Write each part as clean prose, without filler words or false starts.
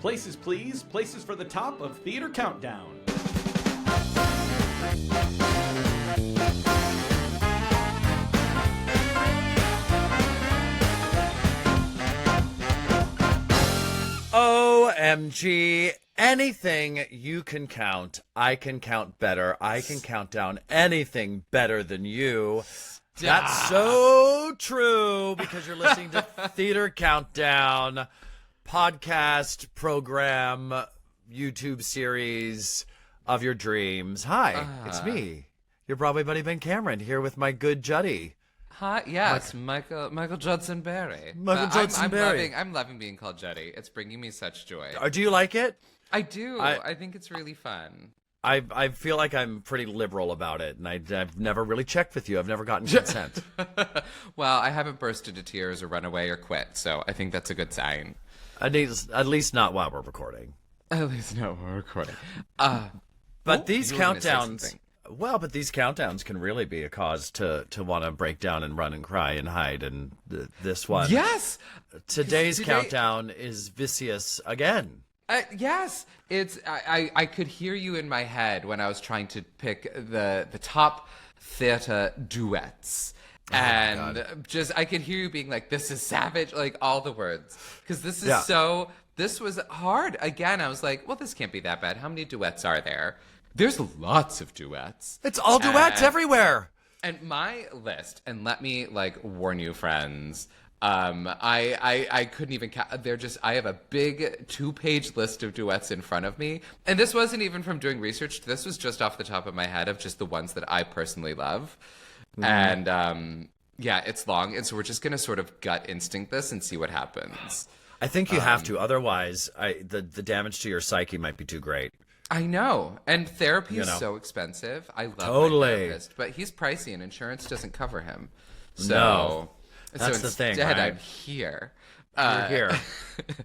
Places, please. Places for the top of Theater Countdown. OMG, anything you can count, I can count better. I can count down anything better than you. That's so true, because you're listening to Theater Countdown, podcast, program, YouTube series of your dreams. Hi, it's me, your Broadway buddy Ben Cameron, here with my good Juddy. Hi, yes, Michael Judson Berry. I'm loving being called Juddy. It's bringing me such joy. Do you like it? I do. I think it's really fun. I feel like I'm pretty liberal about it, and I've never really checked with you. I've never gotten consent. Well, I haven't burst into tears or run away or quit, so I think that's a good sign. At least not while we're recording. At least not while we're recording. But these countdowns... Well, but these countdowns can really be a cause to want to break down and run and cry and hide. And this one, yes, today's countdown is vicious again. Yes, it's. I could hear you in my head when I was trying to pick the top theater duets. And just, I could hear you being like, this is savage, like all the words. Because this is this was hard. Again, I was like, well, this can't be that bad. How many duets are there? There's lots of duets. It's all duets everywhere. And my list, and let me warn you, friends, I couldn't even count. I have a big 2-page list of duets in front of me. And this wasn't even from doing research. This was just off the top of my head of just the ones that I personally love. Mm-hmm. And it's long. And so we're just going to sort of gut instinct this and see what happens. I think you have to. Otherwise, the damage to your psyche might be too great. I know. And therapy is so expensive. I love my therapist, but he's pricey and insurance doesn't cover him. So, that's the thing, instead, right? I'm here. You're here.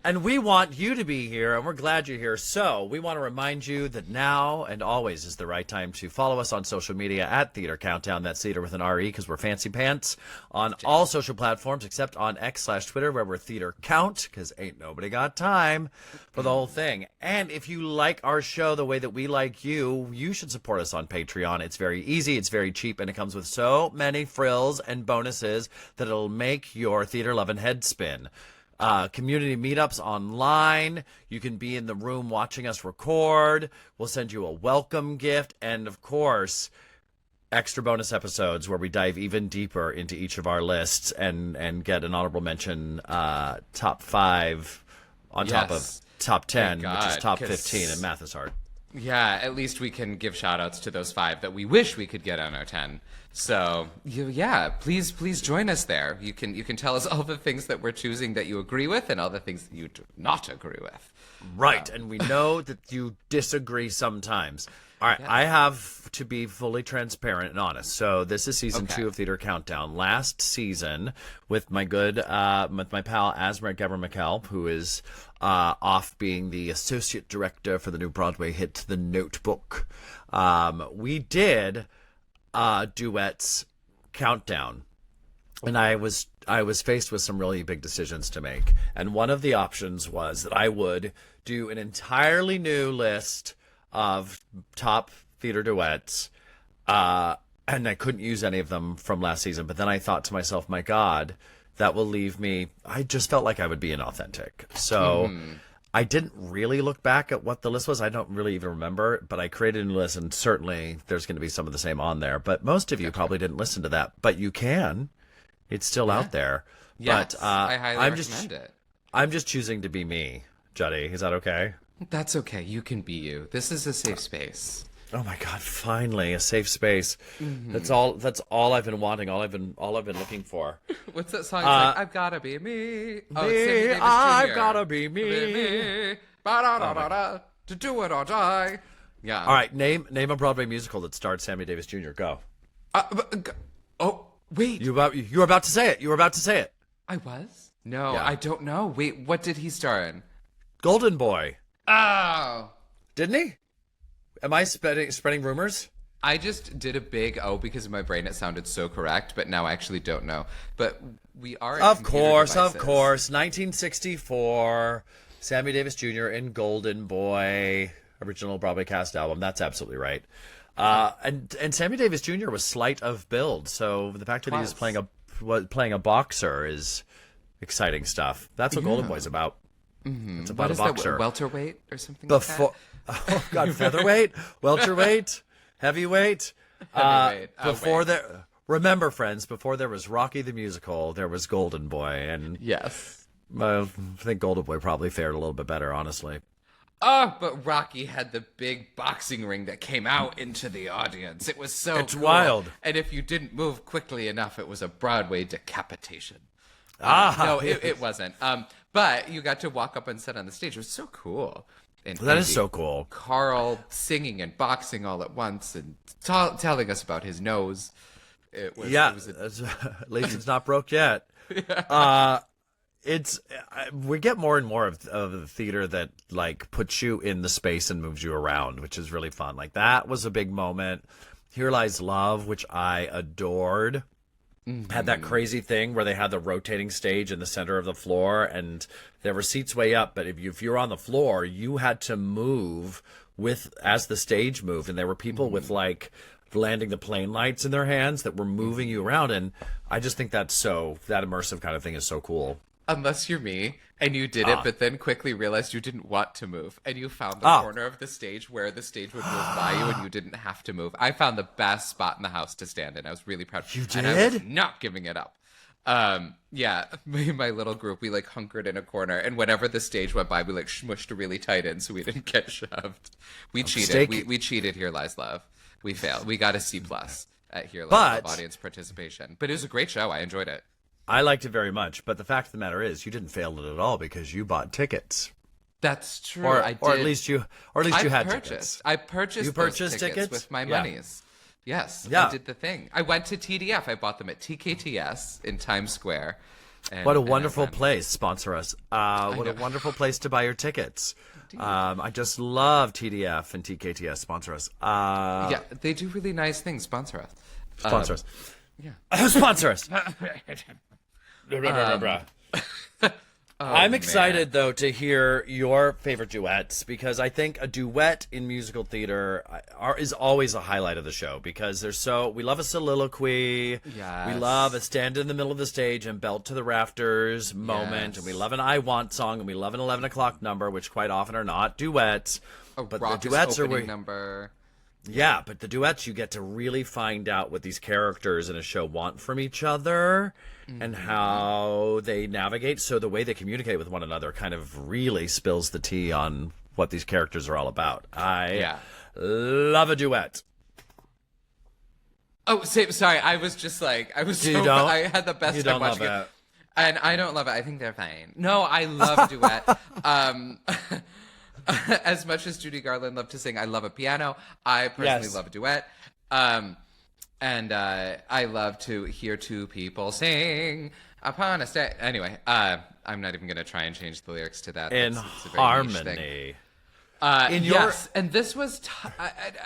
And we want you to be here, and we're glad you're here. So we want to remind you that now and always is the right time to follow us on social media at Theater Countdown. That's theater with an R-E, because we're fancy pants. On all social platforms except on X/Twitter, where we're Theater Count, because ain't nobody got time for the whole thing. And if you like our show the way that we like you, you should support us on Patreon. It's very easy, it's very cheap, and it comes with so many frills and bonuses that it'll make your theater loving head spin. Community meetups online. You can be in the room watching us record. We'll send you a welcome gift. And, of course, extra bonus episodes where we dive even deeper into each of our lists and get an honorable mention top 5 on top of top 10, which is top 15, and math is hard. Yeah, at least we can give shout-outs to those 5 that we wish we could get on our 10. So, please join us there. You can tell us all the things that we're choosing that you agree with and all the things that you do not agree with. Right, and we know that you disagree sometimes. All right, I have to be fully transparent and honest. So this is season 2 of Theater Countdown. Last season, with my good, with my pal Asmer Geber-McKell, who is off being the associate director for the new Broadway hit The Notebook, we did Duets Countdown, and I was faced with some really big decisions to make. And one of the options was that I would do an entirely new list of top theater duets, and I couldn't use any of them from last season. But then I thought to myself, my God, that will leave me, I just felt like I would be inauthentic. So I didn't really look back at what the list was. I don't really even remember, but I created a new list, and certainly there's going to be some of the same on there. But most of you probably didn't listen to that, but you can. It's still out there. Yes, but I highly recommend it. I'm just choosing to be me, Juddy. Is that okay? That's okay. You can be you. This is a safe space. Oh my God! Finally, a safe space. Mm-hmm. That's all I've been wanting. All I've been looking for. What's that song? It's like, I've gotta be me. Me, I've gotta be me. Ba-da-da-da-da. To do it or die. Yeah. All right. Name a Broadway musical that starred Sammy Davis Jr. Go. Wait. You were about to say it. You were about to say it. I was? No, I don't know. Wait, what did he star in? Golden Boy. Oh. Didn't he? Am I spreading rumors? I just did a big because in my brain it sounded so correct, but now I actually don't know. But we are at Of course. 1964. Sammy Davis Jr. in Golden Boy, original Broadway cast album. That's absolutely right. And Sammy Davis Jr. was slight of build, so the fact that he was playing a boxer is exciting stuff. That's what Golden Boy's about. Mm-hmm. It's about what a is boxer. That, welterweight or something Before, like that? oh God, featherweight, welterweight, heavyweight. Remember, friends, before there was Rocky the Musical, there was Golden Boy, and yes, I think Golden Boy probably fared a little bit better, honestly. Oh, but Rocky had the big boxing ring that came out into the audience. It was so It's cool. wild. And if you didn't move quickly enough, it was a Broadway decapitation. No, it wasn't. But you got to walk up and sit on the stage. It was so cool. And That is so cool. Carl singing and boxing all at once and telling us about his nose. It was at least it's not broke yet. We get more and more of the theater that like puts you in the space and moves you around, which is really fun. Like that was a big moment. Here Lies Love, which I adored. Had that crazy thing where they had the rotating stage in the center of the floor, and there were seats way up. But if you're on the floor, you had to move as the stage moved, and there were people with like landing the plane lights in their hands that were moving you around. And I just think that immersive kind of thing is so cool. Unless you're me and you did it, but then quickly realized you didn't want to move and you found the corner of the stage where the stage would move by you and you didn't have to move. I found the best spot in the house to stand in. I was really proud. You did? And I was not giving it up. Yeah, me and my little group, we like hunkered in a corner, and whenever the stage went by, we like smushed really tight in so we didn't get shoved. We cheated. We cheated. Here Lies Love. We failed. We got a C+ at Here Lies Love audience participation. But it was a great show. I enjoyed it. I liked it very much, but the fact of the matter is, you didn't fail it at all because you bought tickets. That's true. Or at least you had tickets. I purchased. You purchased those tickets with my monies. Yes, yeah. I did the thing. I went to TDF. I bought them at TKTS in Times Square. What a wonderful place! Sponsor us. What a wonderful place to buy your tickets. I just love TDF and TKTS. Sponsor us. Yeah, they do really nice things. Sponsor us. Sponsor us. Yeah. Sponsor us. I'm excited, though, to hear your favorite duets, because I think a duet in musical theater is always a highlight of the show, because we love a soliloquy, yes. We love a stand in the middle of the stage and belt to the rafters moment, yes. and we love an I Want song, and we love an 11 o'clock number, which quite often are not duets. But the duets are number. Yeah, but the duets, you get to really find out what these characters in a show want from each other and how they navigate. So the way they communicate with one another kind of really spills the tea on what these characters are all about. I love a duet. Oh, sorry. I was just like, I had the best time watching it. And I don't love it. I think they're fine. No, I love duet. As much as Judy Garland loved to sing, I love a piano. I personally love a duet. And I love to hear two people sing upon a stage. Anyway, I'm not even going to try and change the lyrics to that. In harmony. Yes, and this was...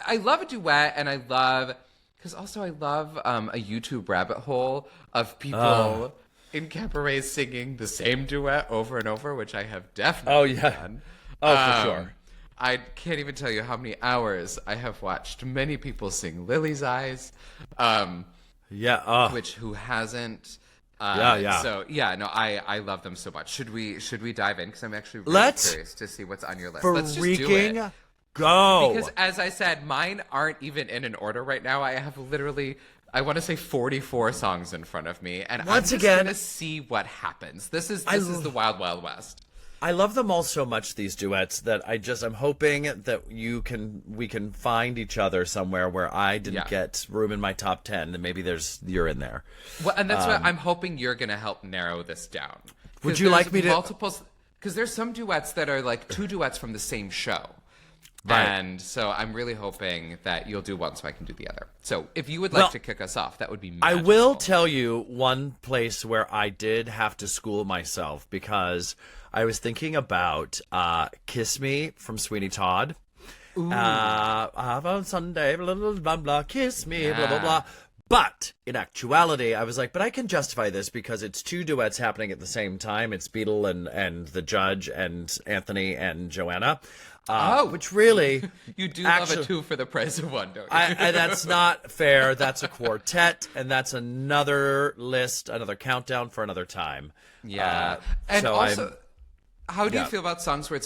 I love a duet, and I love... Because also I love a YouTube rabbit hole of people in cabarets singing the same duet over and over, which I have definitely done. Oh, for sure. I can't even tell you how many hours I have watched many people sing Lily's Eyes. Which who hasn't? So I love them so much. Should we dive in? Because I'm actually really curious to see what's on your list. Let's just do it. Go. Because as I said, mine aren't even in an order right now. I have literally, I want to say 44 songs in front of me, and I'm just gonna see what happens. This is the Wild Wild West. I love them all so much, these duets, that I'm hoping that we can find each other somewhere where I didn't get room in my top 10, and maybe you're in there. Well, and that's what I'm hoping you're going to help narrow this down. Would you like me to? Multiples, because there's some duets that are like two duets from the same show. Right. And so I'm really hoping that you'll do one so I can do the other. So if you would like to kick us off, that would be magical. I will tell you one place where I did have to school myself, because I was thinking about Kiss Me from Sweeney Todd. On Sunday, blah, blah, blah, blah, kiss me, blah, blah, blah. But in actuality, I was like, but I can justify this because it's two duets happening at the same time. It's Beetle and the judge and Anthony and Joanna. Which really... You do love a two for the price of one, don't you? That's not fair. That's a quartet, and that's another list, another countdown for another time. Yeah. And so also, how do you feel about songs where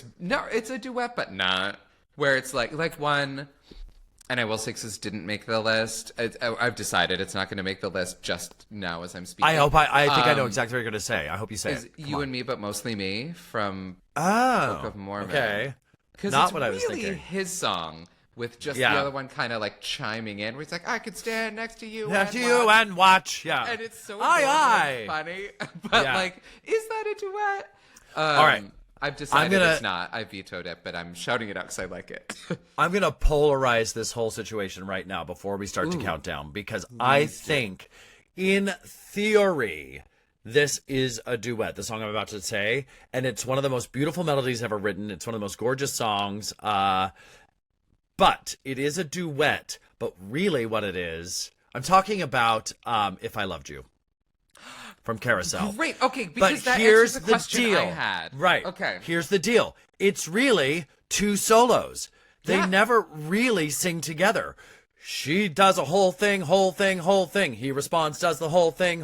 it's a duet, but not, where it's like one... And I Will Sixes didn't make the list. I've decided it's not going to make the list just now as I'm speaking. I think I know exactly what you're going to say. I hope you say it. You and Me, But Mostly Me from Book of Mormon. Okay. Because Not what really I was thinking. his song with just the other one kind of like chiming in, where he's like, I could stand next to you and watch. Yeah. And it's so funny. But like, is that a duet? All right. I've decided it's not. I vetoed it, but I'm shouting it out because I like it. I'm going to polarize this whole situation right now before we start to count down, because I think, in theory, this is a duet, the song I'm about to say, and it's one of the most beautiful melodies ever written. It's one of the most gorgeous songs, but it is a duet. But really what it is, I'm talking about If I Loved You. From Carousel. Great. Okay, because but that here's answers the question deal. I had. Right. Okay. Here's the deal. It's really two solos. They never really sing together. She does a whole thing. He responds, does the whole thing.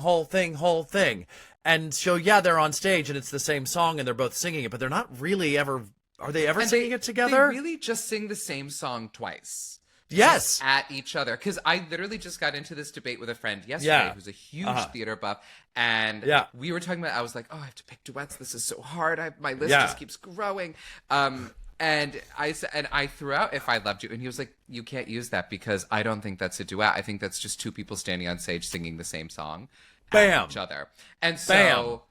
And so, they're on stage and it's the same song and they're both singing it, but they're not really ever, are they ever singing it together? They really just sing the same song twice. Yes. At each other. Because I literally just got into this debate with a friend yesterday who's a huge theater buff. And we were talking about, I was like, I have to pick duets. This is so hard. My list just keeps growing. And I threw out If I Loved You. And he was like, you can't use that because I don't think that's a duet. I think that's just two people standing on stage singing the same song at each other. And so...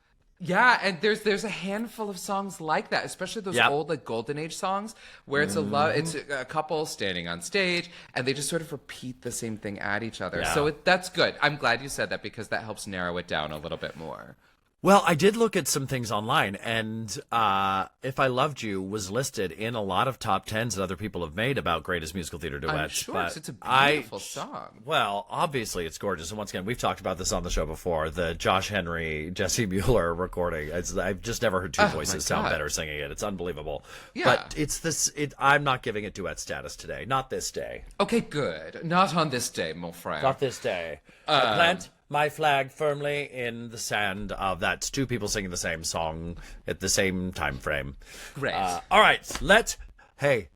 Yeah, and there's a handful of songs like that, especially those old like golden age songs where it's it's a couple standing on stage and they just sort of repeat the same thing at each other. Yeah. So that's good. I'm glad you said that because that helps narrow it down a little bit more. Well, I did look at some things online, and If I Loved You was listed in a lot of top tens that other people have made about greatest musical theater duets. I'm sure, but it's a beautiful song. Well, obviously it's gorgeous, and once again, we've talked about this on the show before, the Josh Henry, Jesse Mueller recording. I've just never heard two voices sound better singing it. It's unbelievable. Yeah. But I'm not giving it duet status today. Not this day. Okay, good. Not on this day, mon frère. Not this day. I plant my flag firmly in the sand of that's two people singing the same song at the same time frame. Great. All right, let's do it.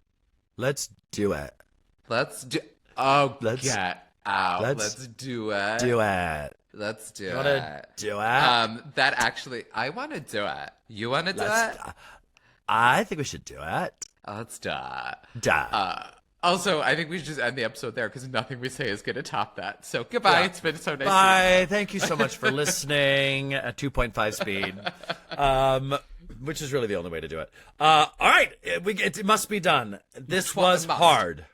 Let's do it. Let's do it. Duet. Let's do you it. Wanna do it? That actually, I want to do it. You want to do it? I think we should do it. Let's do it. Duh. Also, I think we should just end the episode there because nothing we say is going to top that. So goodbye. Yeah. It's been so nice. Bye. Thank you so much for listening at 2.5 speed, which is really the only way to do it. All right. It must be done. This was hard.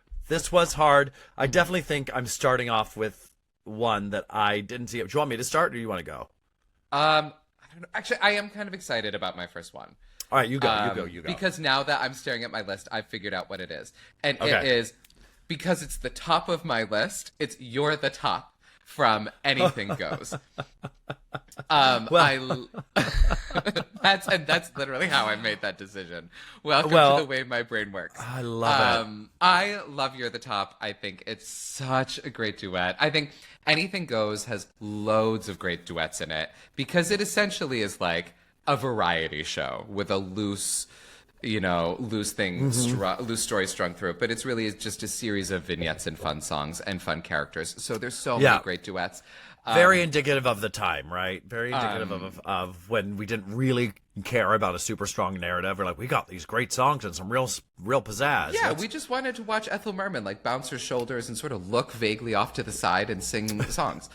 I definitely think I'm starting off with one that I didn't see. Do you want me to start or do you want to go? I don't know. Actually, I am kind of excited about my first one. All right, you go. Because now that I'm staring at my list, I've figured out what it is. And it is, because it's the top of my list, it's You're the Top from Anything Goes. That's literally how I made that decision. Welcome to the way my brain works. I love it. I love You're the Top. I think it's such a great duet. I think Anything Goes has loads of great duets in it because it essentially is like a variety show with a loose thing, loose story strung through it. But it's really just a series of vignettes and fun songs and fun characters. So there's so many great duets. Very indicative of the time, right? Very indicative of when we didn't really care about a super strong narrative. We're like, we got these great songs and some real pizzazz. Yeah, we just wanted to watch Ethel Merman like bounce her shoulders and sort of look vaguely off to the side and sing songs.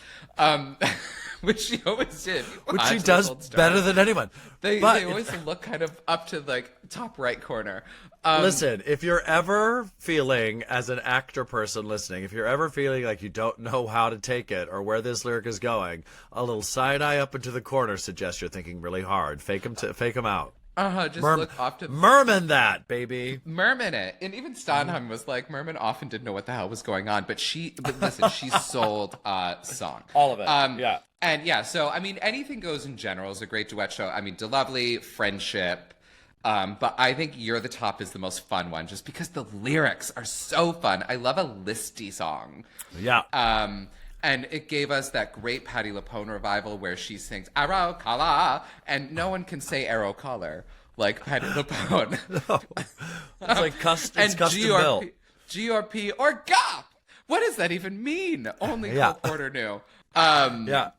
Which she always did. Which she does better than anyone. They always look kind of up to like top right corner. Listen, if you're ever feeling, as an actor person listening, if you're ever feeling like you don't know how to take it or where this lyric is going, a little side eye up into the corner suggests you're thinking really hard. Fake them out. Just look off to Merman that, baby. Merman it. And even Stoneham was like, Merman often didn't know what the hell was going on, but listen, she sold a song. All of it. Yeah. And yeah, so I mean, Anything Goes in general is a great duet show. I mean, DeLovely, Friendship. But I think You're the Top is the most fun one just because the lyrics are so fun. I love a listy song. Yeah. And it gave us that great Patti LuPone revival where she sings Arrow Color, and no one can say Arrow Color like Patti LuPone. It's like custom built. GRP or GOP. What does that even mean? Only Cole Porter knew. Yeah.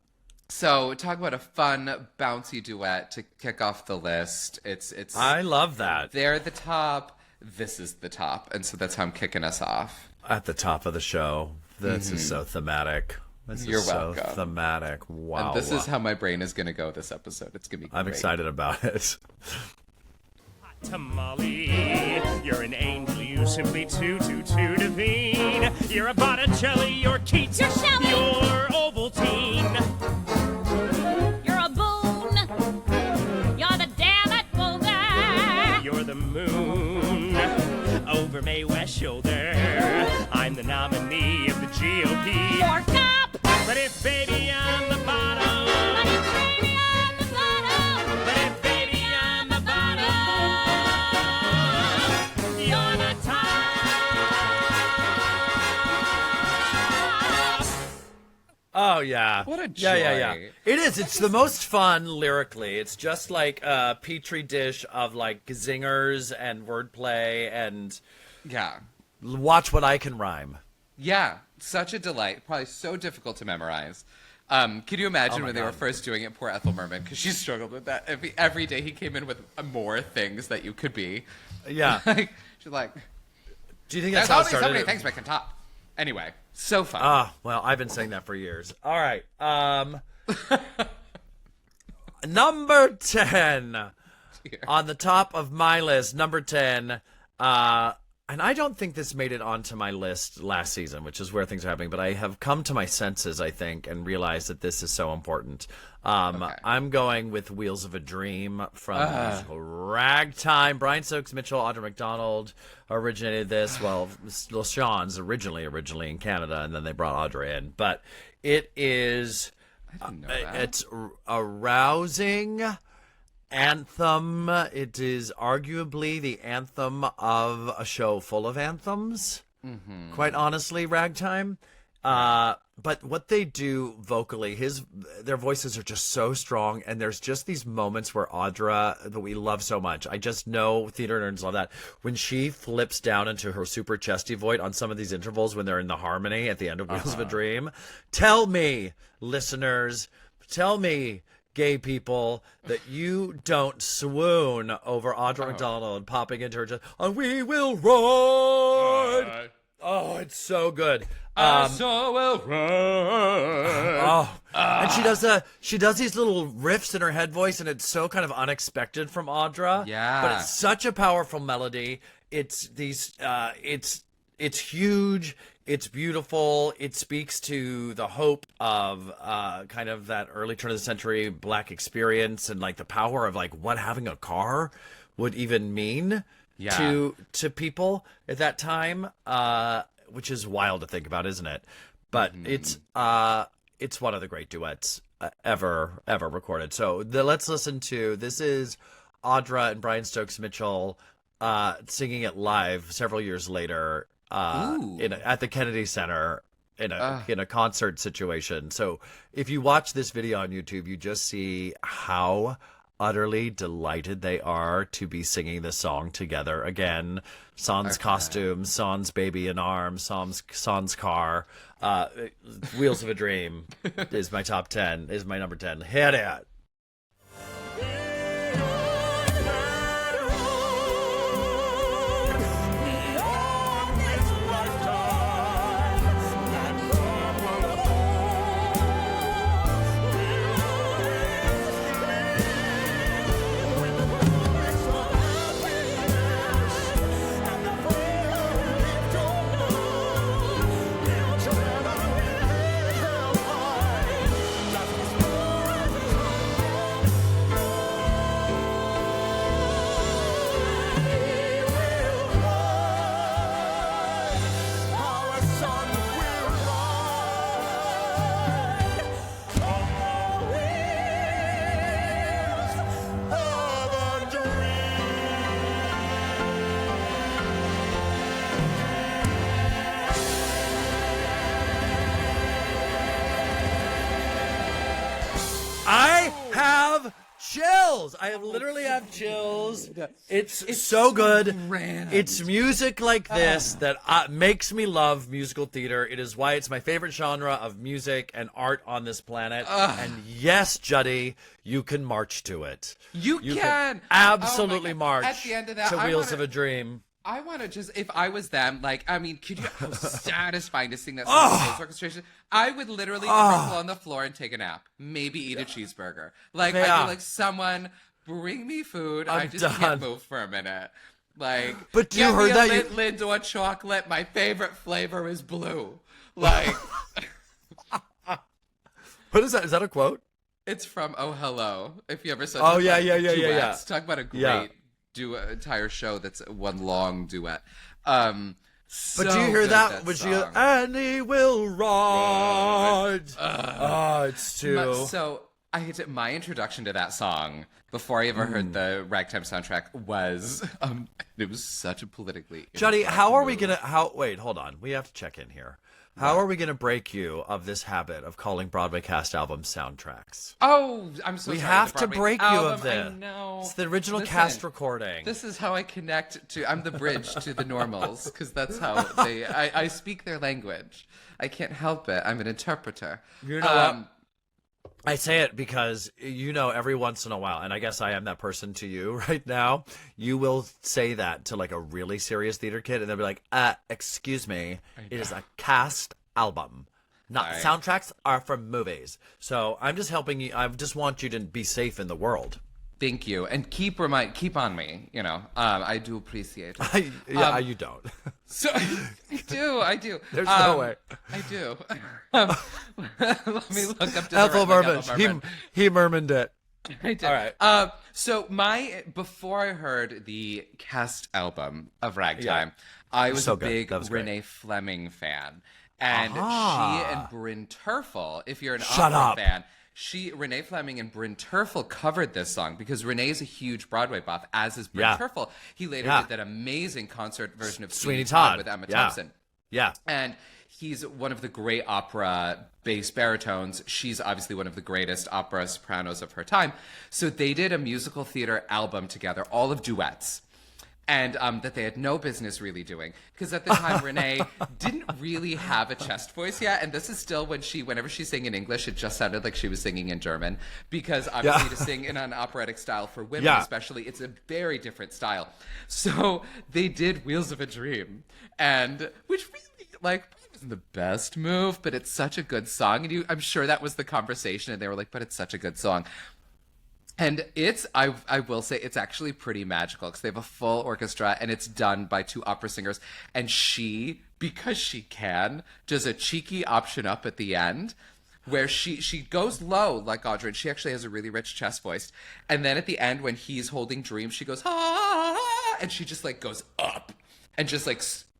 So talk about a fun, bouncy duet to kick off the list. It's. I love that. They're the top. This is the top, and so that's how I'm kicking us off. At the top of the show. This is so thematic. You're welcome. So thematic. Wow. And this is how my brain is going to go this episode. It's going to be great. I'm excited about it. Tamale, you're an angel, you simply too divine. You're a Botticelli, you're Keats, You're Shelley. you're Ovaltine. You're a boon. You're the damn it boulder. You're the moon over Mae West's shoulder. I'm the nominee of the GOP. You're cop. But if baby I'm the bottom, But if baby I'm the bottom. but if baby I'm the bottom, you're the top. Oh, yeah. What a Yeah. joy. It is. It's the most fun lyrically. It's just like a petri dish of like zingers and wordplay and Yeah. watch what I can rhyme. Yeah. Such a delight. Probably so difficult to memorize. Can you imagine when they were first doing it? Poor Ethel Merman, because she struggled with that. Every day he came in with more things that you could be. Yeah. She's like, Do you think that's there's how it only so started? many things we can top. Anyway, so fun. Well, I've been saying that for years. All right. Number 10 on the top of my list. Number 10. And I don't think this made it onto my list last season, which is where things are happening. But I have come to my senses, I think, and realized that this is so important. I'm going with Wheels of a Dream from the musical Ragtime. Brian Stokes Mitchell, Audra McDonald originated this. Well, Sean's originally in Canada, and then they brought Audra in. But it is, it's a rousing anthem. It is arguably the anthem of a show full of anthems. Quite honestly, Ragtime. But what they do vocally, their voices are just so strong, and there's just these moments where Audra, that we love so much. I just know theater nerds love that. When she flips down into her super chesty voice on some of these intervals when they're in the harmony at the end of Wheels of a Dream. Tell me, listeners, tell me, gay people, that you don't swoon over Audra McDonald popping into her chest. And we will ride. Oh, it's so good. So will run. And she does these little riffs in her head voice, and it's so kind of unexpected from Audra. Yeah. But it's such a powerful melody. It's it's huge. It's beautiful. It speaks to the hope of kind of that early turn of the century Black experience and like the power of like what having a car would even mean to people at that time, which is wild to think about, isn't it? But it's one of the great duets ever recorded. So let's listen to this. Is Audra and Brian Stokes Mitchell singing it live several years later at the Kennedy Center in a concert situation. So if you watch this video on YouTube, you just see how utterly delighted they are to be singing this song together again. Sans costume, sans baby in arms, sans car. Wheels of a Dream is my top 10, is my number 10. Hit it. chills. I literally have chills. It's so good. grand. It's music like this that makes me love musical theater. It is why it's my favorite genre of music and art on this planet. And yes, Juddy, you can march to it. You can absolutely Oh my God. march At the end of that, to I Wheels wanna- of a Dream. I want to just, if I was them, like, I mean, could you, how satisfying to sing that song with those orchestration. I would literally crumple on the floor and take a nap. Maybe eat a cheeseburger. Like, I'd be like, someone bring me food. I just can't move for a minute. Like, but you get heard me that a Lindor chocolate. My favorite flavor is blue. Like, what is that? Is that a quote? it's from Oh Hello. If you ever saw yeah. Talk about a great entire show that's one long duet. But do you hear that? Would you? Annie will ride. It's too. So I hate it. My introduction to that song before I ever heard the Ragtime soundtrack was it was such a politically. Juddy, how are we gonna? Wait, hold on. We have to check in here. How are we going to break you of this habit of calling Broadway cast albums soundtracks? Oh, I'm so sorry. We have the to Broadway break you album, of this. I know. It's the original Listen, cast recording. This is how I connect to. I'm the bridge to the normals because that's how they. I speak their language. I can't help it. I'm an interpreter. You know what? I say it because, every once in a while, and I guess I am that person to you right now, you will say that to like a really serious theater kid, and they'll be like, excuse me, it is a cast album. Not soundtracks are for movies. So I'm just helping you. I just want you to be safe in the world. Thank you, and keep on me. I do appreciate it. You don't. So I do. There's no way. I do. Let me look up to Ethel the right, Merman. He mermaned it. I did. All right. So before I heard the cast album of Ragtime, I was a big Renee Fleming fan. And she and Bryn Terfel, if you're an opera fan, Renee Fleming and Bryn Terfel covered this song because Renee is a huge Broadway buff, as is Bryn Terfel. He later did that amazing concert version of Sweeney Todd with Emma Thompson. Yeah. And he's one of the great opera bass baritones. She's obviously one of the greatest opera sopranos of her time. So they did a musical theater album together, all of duets. And that they had no business really doing. Because at the time, Renee didn't really have a chest voice yet. And this is still whenever she sang in English, it just sounded like she was singing in German. Because obviously to sing in an operatic style for women especially, it's a very different style. So they did Wheels of a Dream. And which really, wasn't the best move, but it's such a good song. And I'm sure that was the conversation. And they were like, but it's such a good song. And I will say, it's actually pretty magical because they have a full orchestra and it's done by two opera singers. And she, because she can, does a cheeky option up at the end where she goes low like Audrey. And she actually has a really rich chest voice. And then at the end, when he's holding Dream, she goes, ah, and she just goes up and just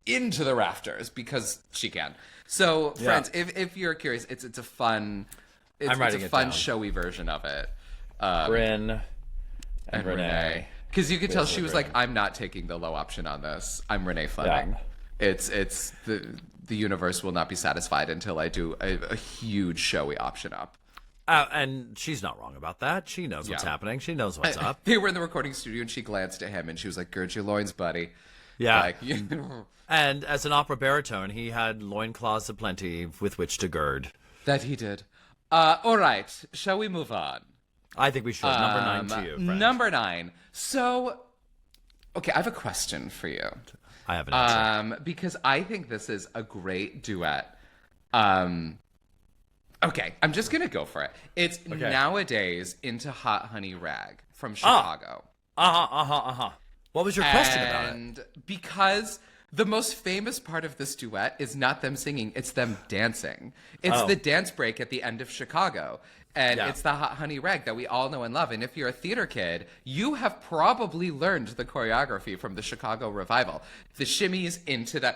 into the rafters because she can. So friends, if you're curious, it's a fun, showy version of it. Bryn and Renee. Because you could tell she was like, I'm not taking the low option on this. I'm Renee Fleming. It's the universe will not be satisfied until I do a huge showy option up. And she's not wrong about that. She knows what's happening. She knows what's up. They were in the recording studio and she glanced at him and she was like, gird your loins, buddy. Yeah. And as an opera baritone, he had loincloths aplenty with which to gird. That he did. All right. Shall we move on? I think we should. Number 9 to you, friend. Number 9. So, okay, I have a question for you. I have an answer. Because I think this is a great duet. Okay, I'm just going to go for it. It's Nowadays into Hot Honey Rag from Chicago. What was your question about it? And because the most famous part of this duet is not them singing, it's them dancing. It's the dance break at the end of Chicago. And it's the Hot Honey Rag that we all know and love. And if you're a theater kid, you have probably learned the choreography from the Chicago revival. The shimmies into the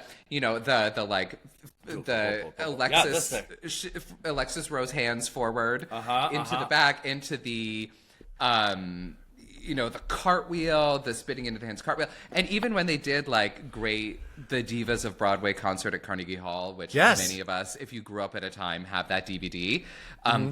Alexis Rose hands forward into the back, into the the cartwheel, the spitting into the hands cartwheel. And even when they did like the Divas of Broadway concert at Carnegie Hall, which many of us, if you grew up at a time, have that DVD.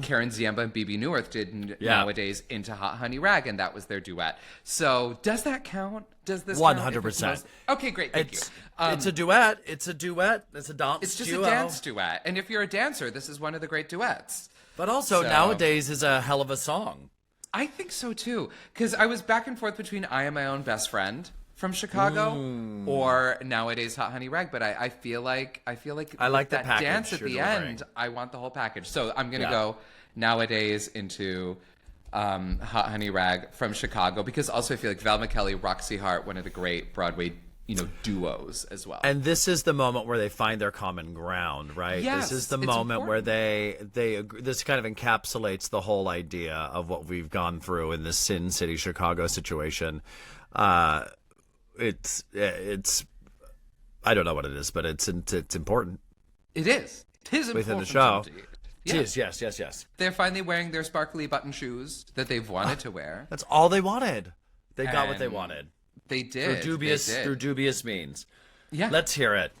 Karen Ziemba and BB Newirth did Nowadays into Hot Honey Rag, and that was their duet. So does that count? Does this 100%? Okay, great. Thank you. It's a duet. It's a duet. It's a dance. It's just duo. a dance duet. And if you're a dancer, this is one of the great duets. But also, Nowadays is a hell of a song. I think so too, because I was back and forth between "I Am My Own Best Friend" from Chicago or "Nowadays Hot Honey Rag," but I feel like I like that package dance at you're the delivering. end. I want the whole package, so I'm gonna go "Nowadays" into Hot Honey Rag from Chicago, because also I feel like Val McKelly, Roxy Hart, one of the great Broadway duos as well. And this is the moment where they find their common ground, right? Yes, this is the it's moment important. where they agree. This kind of encapsulates the whole idea of what we've gone through in this Sin City, Chicago situation. It's I don't know what it is, but it's important. It is. It is Within important the show. indeed. It is, yes. They're finally wearing their sparkly button shoes that they've wanted to wear. That's all they wanted. They got what they And wanted. They did. Through dubious means. Yeah. Let's hear it.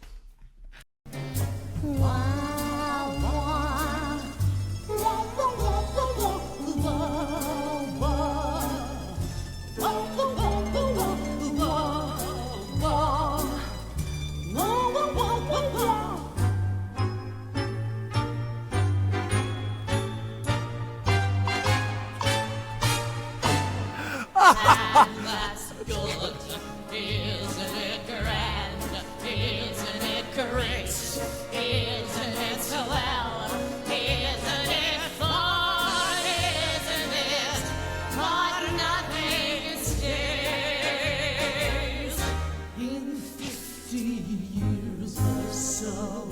That's good, isn't it grand? Isn't it great? Isn't it swell? Isn't it fun? Isn't it? But nothing stays. In 50 years or so,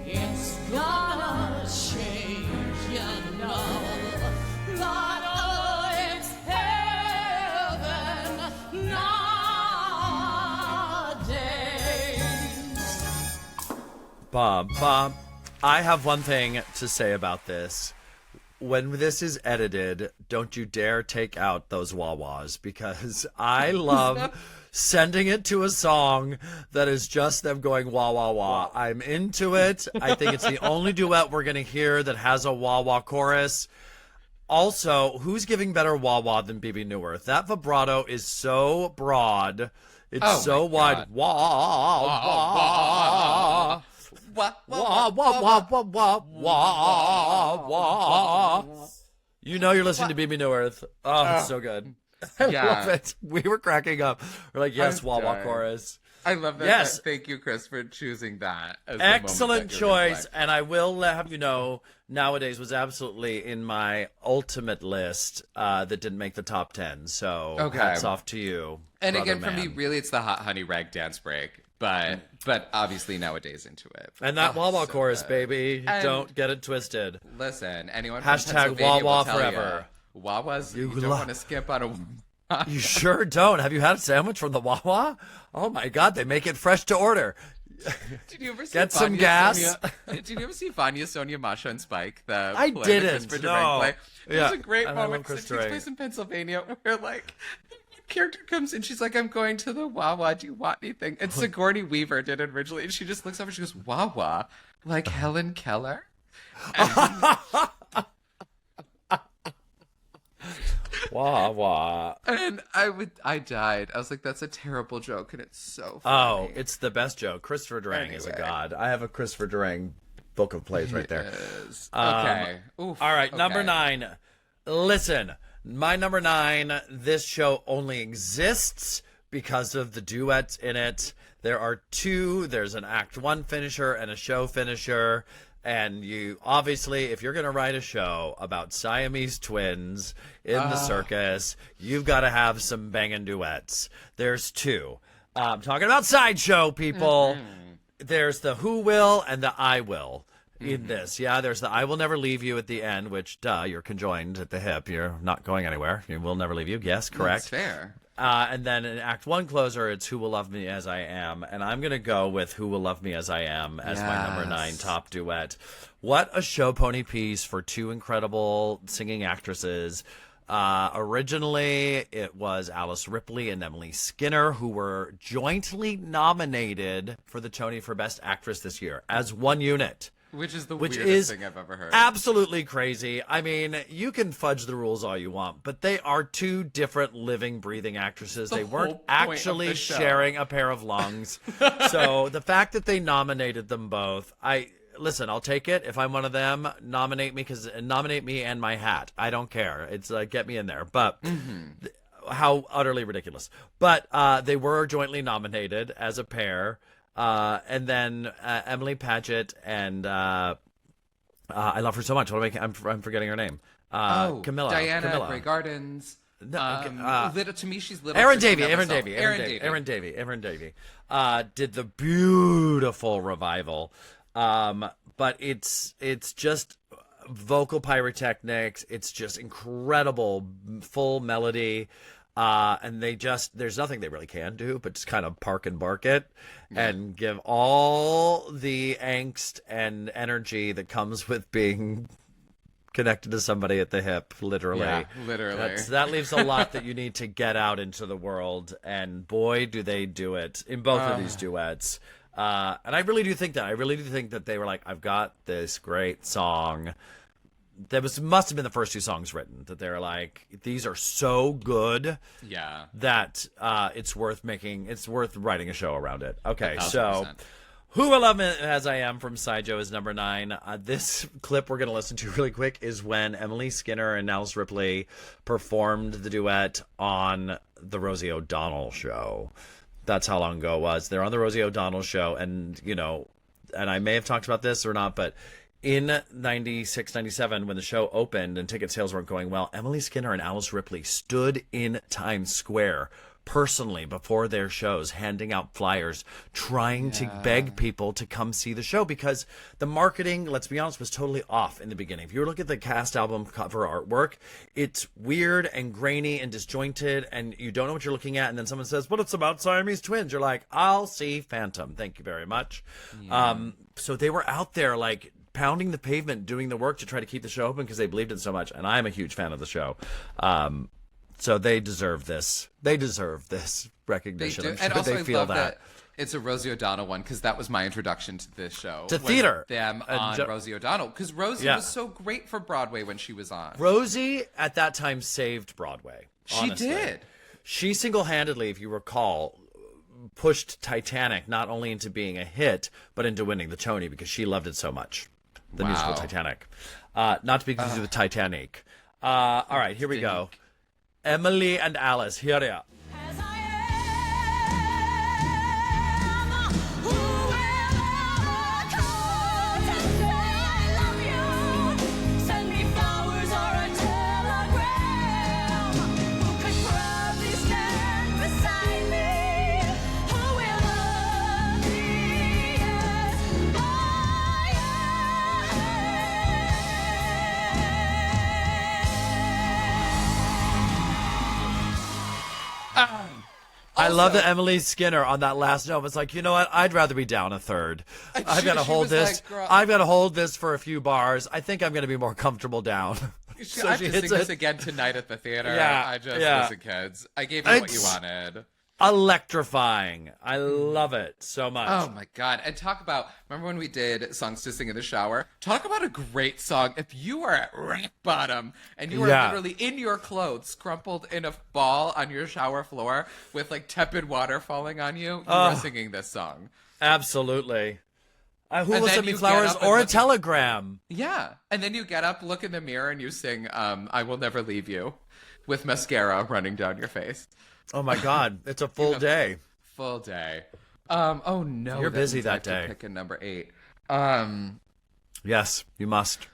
it's gonna change, you know. But oh, it's heaven nowadays. Bob, I have one thing to say about this. When this is edited, don't you dare take out those wah-wahs, because I love sending it to a song that is just them going wah, wah, wah. I'm into it. I think it's the only duet we're going to hear that has a wah-wah chorus. Also, who's giving better wah-wah than BB Newirth? That vibrato is so broad. It's so wide. Wah, wah. Wah, wah, wah, wah, wah, wah, wah. You know you're listening to BB Newirth. Oh, it's so good. I love it. We were cracking up. We're like, yes, wah, wah chorus. I love that. Yes. Thank you, Chris, for choosing that. As Excellent the moment that you're choice. And I will have you know, Nowadays was absolutely in my ultimate list that didn't make the top 10. So hats off to you. And brother again, for me, man. really, it's the Hot Honey Rag dance break. But obviously Nowadays into it. And that wah wah chorus, good. baby. And- Don't get it twisted. Listen, anyone from Hashtag Pennsylvania wah-wah will tell forever. You, wah-wahs, you don't lo- want to skip on a... You sure don't. Have you had a sandwich from the Wawa? Oh my God, they make it fresh to order. Did you ever see Get some Vanya gas. Sonia, did you ever see Vanya, Sonia, Masha, and Spike? The I play, didn't, The Christopher no. Durang play. There's Yeah, a great and I love moment Chris because it takes Durang. place in Pennsylvania where like the character comes and she's like, "I'm going to the Wawa. Do you want anything?" And Sigourney Weaver did it originally, and she just looks over and she goes, "Wawa, like Helen Keller." Wah wah. And I died. I was like, "That's a terrible joke," and it's so Oh, funny. it's the best joke. Christopher Durang is a Anyway. god. I have a Christopher Durang book of plays right there. Yes. Okay. Oof. All right, number Okay. 9. Listen, my number 9, this show only exists because of the duets in it. There are 2. There's an Act 1 finisher and a show finisher. And you, obviously, if you're going to write a show about Siamese twins in the circus, you've got to have some banging duets. There's 2. I'm talking about sideshow people. There's the who will and the I will in this. Yeah, there's the I will never leave you at the end, which, you're conjoined at the hip. You're not going anywhere. You will never leave you. Yes, correct. That's fair. And then in Act 1 closer, it's Who Will Love Me As I Am. And I'm going to go with Who Will Love Me As I Am as my number 9 top duet. What a show pony piece for 2 incredible singing actresses. Originally, it was Alice Ripley and Emily Skinner who were jointly nominated for the Tony for Best Actress this year as one unit. Which is the Which weirdest is thing I've ever heard. Absolutely crazy. I mean, you can fudge the rules all you want, but they are two different living, breathing actresses. They weren't whole point actually of the show. sharing a pair of lungs. So the fact that they nominated them both, listen, I'll take it. If I'm one of them, nominate me and my hat. I don't care. It's get me in there. But how utterly ridiculous. But they were jointly nominated as a pair. And then Emily Paget and I love her so much. I'm forgetting her name. Camilla. Diana Grey Gardens. To me, she's little. Erin Kristen Davey. Emerson. Erin Davey. Did the beautiful revival. But it's just vocal pyrotechnics. It's just incredible, full melody. And there's nothing they really can do but just kind of park and bark it and give all the angst and energy that comes with being connected to somebody at the hip, literally. Yeah, literally. That leaves a lot that you need to get out into the world, and boy, do they do it in both of these duets. And I really do think that. I really do think that they were like, I've got this great song. Must have been the first two songs written that they're like, these are so good that it's worth writing a show around it. Okay, 1,000%. so Who I Love As I Am from Sideshow is number 9. This clip we're going to listen to really quick is when Emily Skinner and Alice Ripley performed the duet on the Rosie O'Donnell show. That's how long ago it was. They're on the Rosie O'Donnell show, and and I may have talked about this or not, but in 96, 97, when the show opened and ticket sales weren't going well, Emily Skinner and Alice Ripley stood in Times Square personally before their shows, handing out flyers, trying to beg people to come see the show, because the marketing, let's be honest, was totally off in the beginning. If you look at the cast album cover artwork, it's weird and grainy and disjointed, and you don't know what you're looking at, and then someone says, well, it's about Siamese twins. You're like, I'll see Phantom. Thank you very much. So they were out there like pounding the pavement, doing the work to try to keep the show open because they believed in so much, and I'm a huge fan of the show. So they deserve this. They deserve this recognition. They do. I'm sure And also, they I feel love that. it's a Rosie O'Donnell one, because that was my introduction to this show. To was theater. Them on Rosie O'Donnell. Because Rosie was so great for Broadway when she was on. Rosie, at that time, saved Broadway. Honestly. She did. She single-handedly, if you recall, pushed Titanic not only into being a hit, but into winning the Tony because she loved it so much. The musical Titanic. Not to be confused with Titanic. All right, here we go. Emily and Alice, here they are. As I am, who will ever come and say I love you? Send me flowers or a telegram. Who could proudly stand beside me? Who will love me as I I love that Emily Skinner on that last note was like, you know what? I'd rather be down a third. I've got to hold this. Like, girl, I've got to hold this for a few bars. I think I'm going to be more comfortable down. I have to sing this again tonight at the theater. Listen, kids. I gave you what you wanted. Electrifying. I love it so much. Oh my God. And talk about, remember when we did songs to sing in the shower? Talk about a great song. If you are at rock bottom and you are literally in your clothes, crumpled in a ball on your shower floor with like tepid water falling on you, you are singing this song. Absolutely. Who And will then send me you flowers get up and or a look at- telegram? Yeah. And then you get up, look in the mirror, and you sing I Will Never Leave You with mascara running down your face. Oh my God. It's a full day. Full day. Oh no. You're busy means I that have to day. pick a number 8. Yes, you must.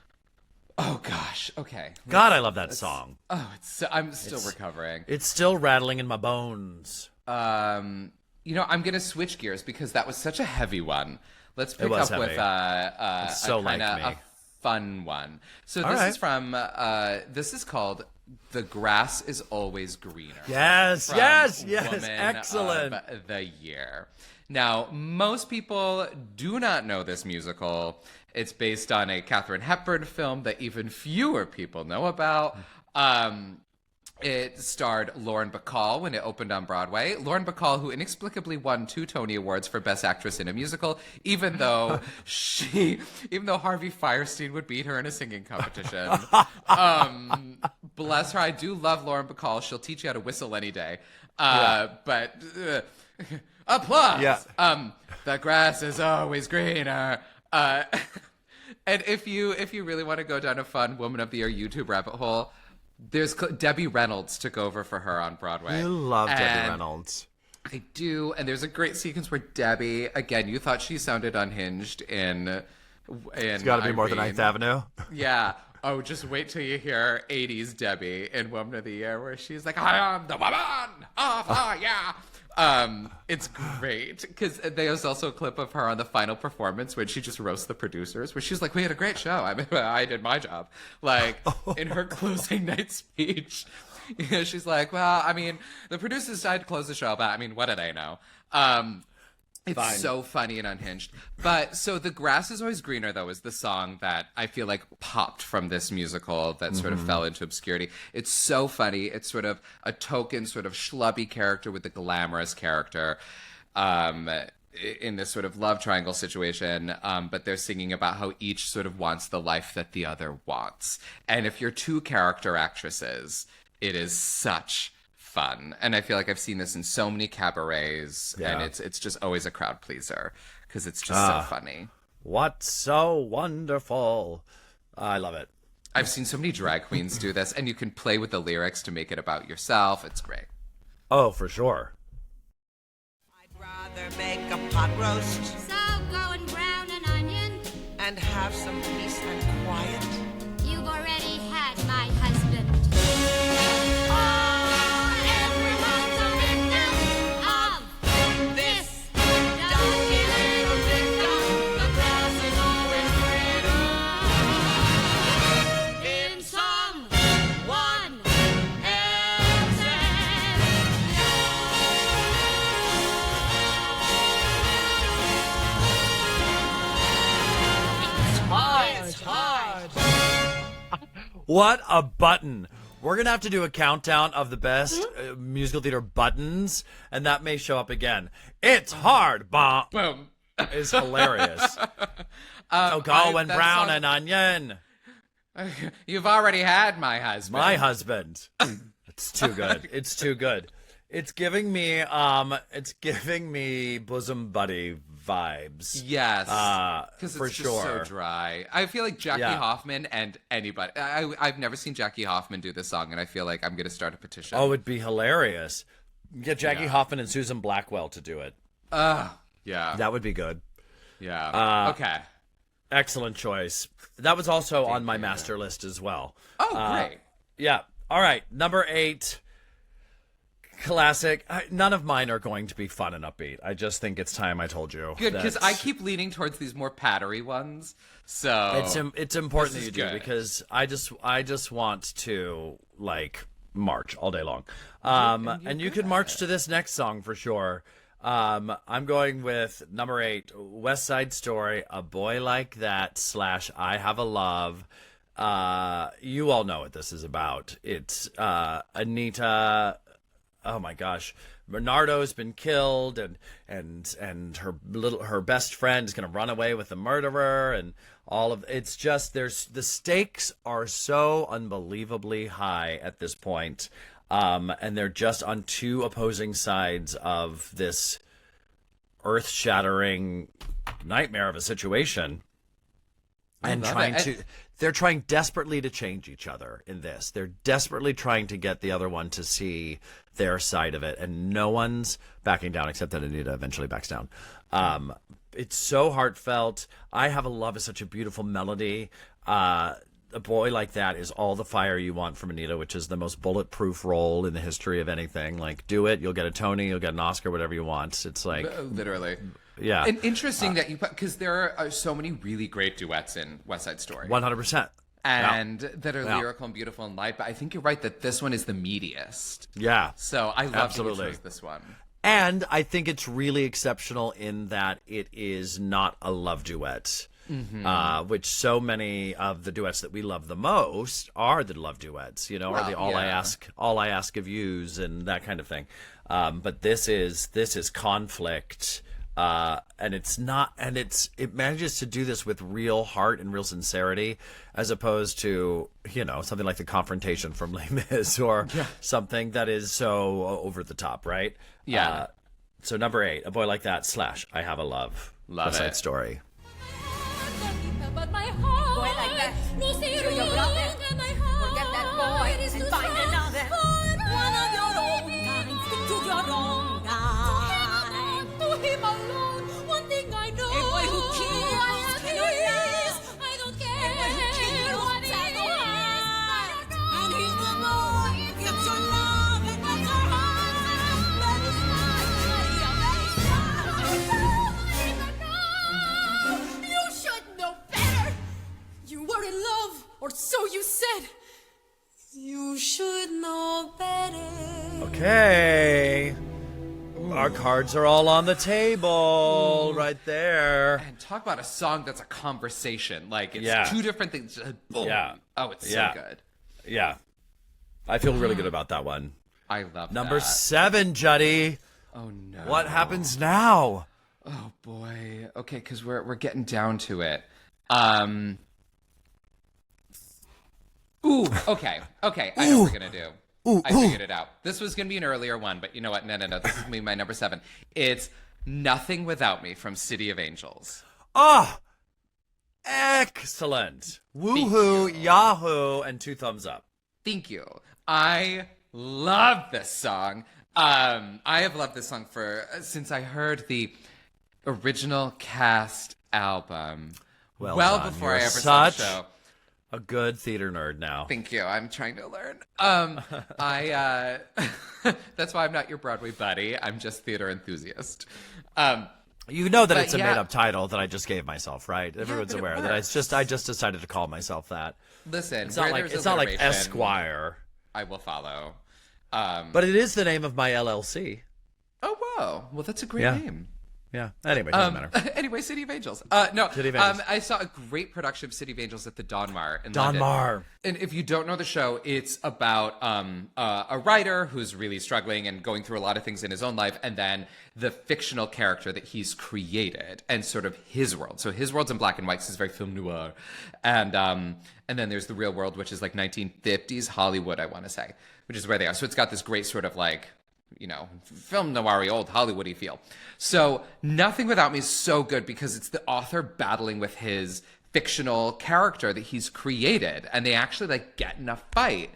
Oh gosh. Okay. God, I love that song. Oh, I'm still recovering. It's still rattling in my bones. I'm gonna switch gears because that was such a heavy one. Let's pick was up with heavy. It's so like me. a fun one. So All this right. is from this is called "The Grass Is Always Greener." Yes, from yes, Woman excellent. of the Year. Now, most people do not know this musical. It's based on a Katharine Hepburn film that even fewer people know about. It starred Lauren Bacall when it opened on Broadway. Lauren Bacall, who inexplicably won 2 Tony Awards for Best Actress in a Musical, even though Harvey Fierstein would beat her in a singing competition. Bless her. I do love Lauren Bacall. She'll teach you how to whistle any day. But applause. Yeah. The grass is always greener. And if you really want to go down a fun Woman of the Year YouTube rabbit hole, there's Debbie Reynolds took over for her on Broadway. I love Debbie Reynolds. I do, and there's a great sequence where Debbie, again, you thought she sounded unhinged in It's got to be more than Irene. 9th Avenue. Yeah. Oh, just wait till you hear 80s Debbie in Woman of the Year, where she's like, I am the woman of the year. It's great because there's also a clip of her on the final performance when she just roasts the producers, where she's like, "We had a great show. I mean, I did my job." Like in her closing night speech, she's like, "Well, I mean, the producers decided to close the show, but I mean, what do they know?" It's so funny and unhinged. But so The Grass is Always Greener, though, is the song that I feel like popped from this musical that sort of fell into obscurity. It's so funny. It's sort of a token, sort of schlubby character with a glamorous character in this sort of love triangle situation. But they're singing about how each sort of wants the life that the other wants. And if you're 2 character actresses, it is such fun. And I feel like I've seen this in so many cabarets, and it's just always a crowd pleaser because it's just so funny. What's so wonderful? I love it. I've seen so many drag queens do this, and you can play with the lyrics to make it about yourself. It's great. Oh, for sure. I'd rather make a pot roast So go and brown an onion. and have some peace and quiet. You've already had my husband. Everyone's a victim of this donkey little victim. The grass is always greener in someone else's. It's hard. What a button. We're going to have to do a countdown of the best musical theater buttons, and that may show up again. It's hard, bah, Boom. is hilarious. So go and that brown song- an onion. You've already had my husband. My husband. It's too good. It's too good. It's giving me bosom buddy vibes. Yes, because for it's just so sure. dry. I feel like Jackie Yeah. Hoffman and anybody. I've never seen Jackie Hoffman do this song, and I feel like I'm going to start a petition. Oh, it'd be hilarious. Get Jackie Hoffman and Susan Blackwell to do it. yeah, That would be good. yeah. Okay. Excellent choice. That was also on my master list as well. Oh, great. Yeah. All right. Number 8. Classic. None of mine are going to be fun and upbeat. I just think it's time I told you. Good, because I That's- keep leaning towards these more pattery ones. So It's important This that you is do good. because I just want to like march all day long. And you can march to this next song for sure. I'm going with number 8, West Side Story, A Boy Like That / I Have a Love. You all know what this is about. It's Anita. Oh my gosh, Bernardo's been killed, and her best friend is going to run away with the murderer, and all of it's just the stakes are so unbelievably high at this point, and they're just on 2 opposing sides of this earth-shattering nightmare of a situation. And love it. they're trying desperately to change each other in this. They're desperately trying to get the other one to see their side of it, and no one's backing down except that Anita eventually backs down. It's so heartfelt. I Have a Love is such a beautiful melody. A Boy Like That is all the fire you want from Anita, which is the most bulletproof role in the history of anything. Like, do it, you'll get a Tony, you'll get an Oscar, whatever you want. It's like, literally. yeah, And interesting that you put, because there are so many really great duets in West Side Story. 100%. And that are Yeah. lyrical and beautiful and light, but I think you're right that this one is the meatiest. Yeah. So I love Absolutely. that you chose this one. And I think it's really exceptional in that it is not a love duet. which so many of the duets that we love the most are the love duets, or the all I ask of yous and that kind of thing. But this is conflict. And it manages to do this with real heart and real sincerity, as opposed to, something like the confrontation from Les Mis or something that is so over the top, right? Yeah. So number 8, A Boy Like That / I Have a Love. Love Side it. Story. But my heart, Boy like that, no say show your love wrong, it. and my heart, Forget that boy it is and to find stand another. for One of your own kind, stick to your own kind. To him alone, one thing I know. A boy who kills I am cannot his. last. I don't A care boy who kills what cannot it is. last. And he's the boy, gets your love and wants your heart. That is why You should know better. You were in love, or so you said. You should know better. Okay. Our cards are all on the table right there. And talk about a song that's a conversation. Like, it's Yeah. two different things. Boom. Yeah. Oh, it's Yeah. so good. Yeah. I feel really good about that one. I love Number that. 7, Juddy. Oh, no. What happens now? Oh, boy. Okay, because we're getting down to it. Ooh, okay. Okay, I know what we're going to do. I figured it out. This was going to be an earlier one, but you know what? No. This is going to be my number 7. It's Nothing Without Me from City of Angels. Oh, excellent. Woohoo, Yahoo, and 2 thumbs up. Thank you. I love this song. I have loved this song since I heard the original cast album. Well done. Before You're I ever saw the such show. a good theater nerd now. Thank you. I'm trying to learn. That's why I'm not your Broadway buddy. I'm just theater enthusiast. You know that But it's a yeah. made-up title that I just gave myself, right? Everyone's but it aware that I just decided to call myself that. Listen, It's not like Esquire, I will follow. but it is the name of my LLC. Oh, wow. Well, that's a great Yeah. name. Yeah. Anyway, doesn't matter. Anyway, City of Angels. No, City of Angels. I saw a great production of City of Angels at the Donmar in Don London. Mar. And if you don't know the show, it's about a writer who's really struggling and going through a lot of things in his own life, and then the fictional character that he's created and sort of his world. So his world's in black and white, so it's very film noir. And then there's the real world, which is like 1950s Hollywood, I want to say, which is where they are. So it's got this great sort of like, film noir-y, old Hollywood-y feel. So Nothing Without Me is so good because it's the author battling with his fictional character that he's created, and they actually like get in a fight,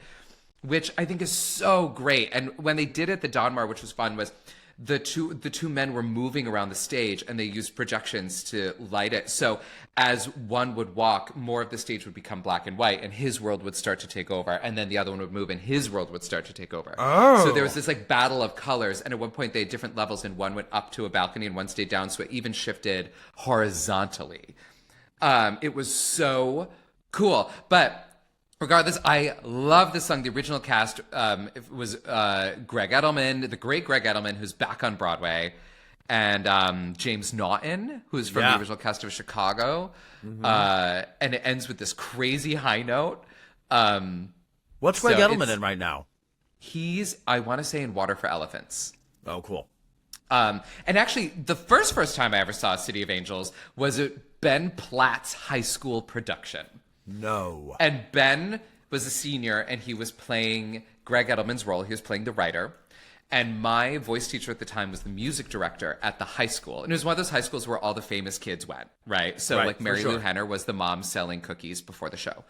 which I think is so great. And when they did it at the Donmar, which was fun, was the two men were moving around the stage, and they used projections to light it. So as one would walk, more of the stage would become black and white, and his world would start to take over, and then the other one would move, and his world would start to take over. So there was this like battle of colors, and at one point they had different levels, and one went up to a balcony and one stayed down, so it even shifted horizontally. It was so cool. But regardless, I love this song. The original cast it was Greg Edelman, the great Greg Edelman, who's back on Broadway, and James Naughton, who's from the original cast of Chicago. And it ends with this crazy high note. What's Greg Edelman in right now? He's, I want to say, in Water for Elephants. Oh, cool. And actually, the first time I ever saw City of Angels was at Ben Platt's high school production. No. And Ben was a senior, and he was playing Greg Edelman's role. He was playing the writer. And my voice teacher at the time was the music director at the high school. And it was one of those high schools where all the famous kids went, right? So Right, like for Mary sure. Lou Henner was the mom selling cookies before the show.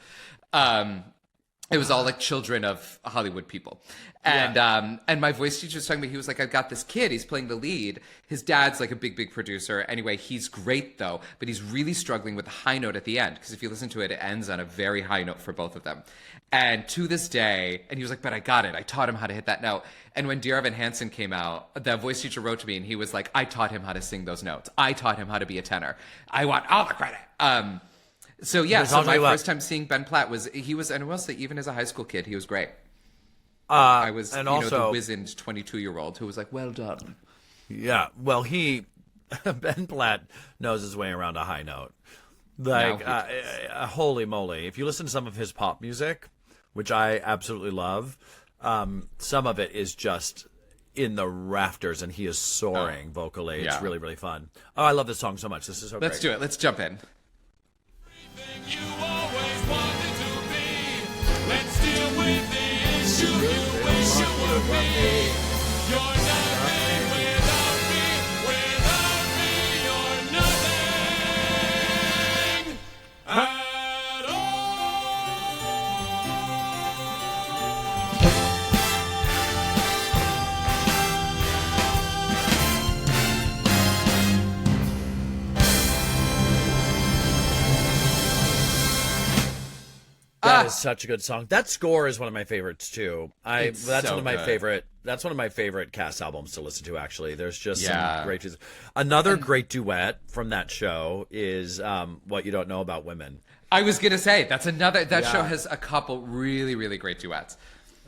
It was all like children of Hollywood people. And my voice teacher was talking about, he was like, I've got this kid, he's playing the lead. His dad's like a big producer. Anyway, he's great though, but he's really struggling with the high note at the end. Because if you listen to it, it ends on a very high note for both of them. And to this day, and he was like, but I got it. I taught him how to hit that note. And when Dear Evan Hansen came out, the voice teacher wrote to me and he was like, I taught him how to sing those notes. I taught him how to be a tenor. I want all the credit. So yeah, so my first time seeing Ben Platt was, and I will say, even as a high school kid, he was great. I was, and the also, wizened 22-year-old who was like, well done. Yeah, well, Ben Platt knows his way around a high note. Like, Now he holy moly. If you listen to some of his pop music, which I absolutely love, some of it is just in the rafters, and he is soaring vocally. It's yeah. really, really fun. Oh, I love this song so much. This is so Let's great. do it. Let's jump in. You always wanted to be. Let's deal with the issue you wish you would be. You're nothing without me. Without me, you're nothing at That is such a good song. That score is one of my favorites too. That's so one of my good. favorite. That's one of my favorite cast albums to listen to. Actually, there's just Yeah. some great. Another great duet from that show is "What You Don't Know About Women." I was gonna say that Yeah. show has a couple really, really great duets.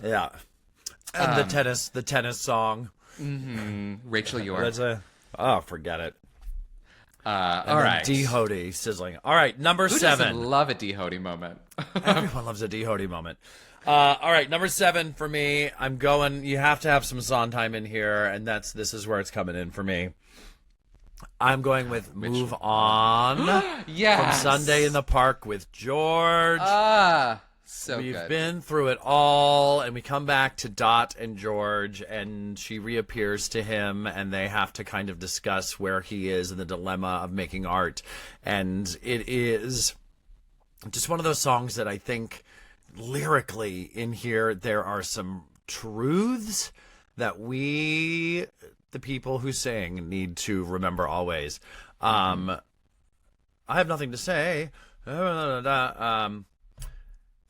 Yeah, and the tennis song. Rachel York. That's forget it. All right. D Hody sizzling. All right, number Who 7. doesn't love a D Hody moment? Everyone loves a D Hody moment. All right, number 7 for me. I'm going. You have to have some Sondheim in here, and this is where it's coming in for me. I'm going with "Move On" Yes. from Sunday in the Park with George. So We've good. been through it all, and we come back to Dot and George, and she reappears to him, and they have to kind of discuss where he is and the dilemma of making art. And it is just one of those songs that I think lyrically in here there are some truths that we, the people who sing, need to remember always. I have nothing to say.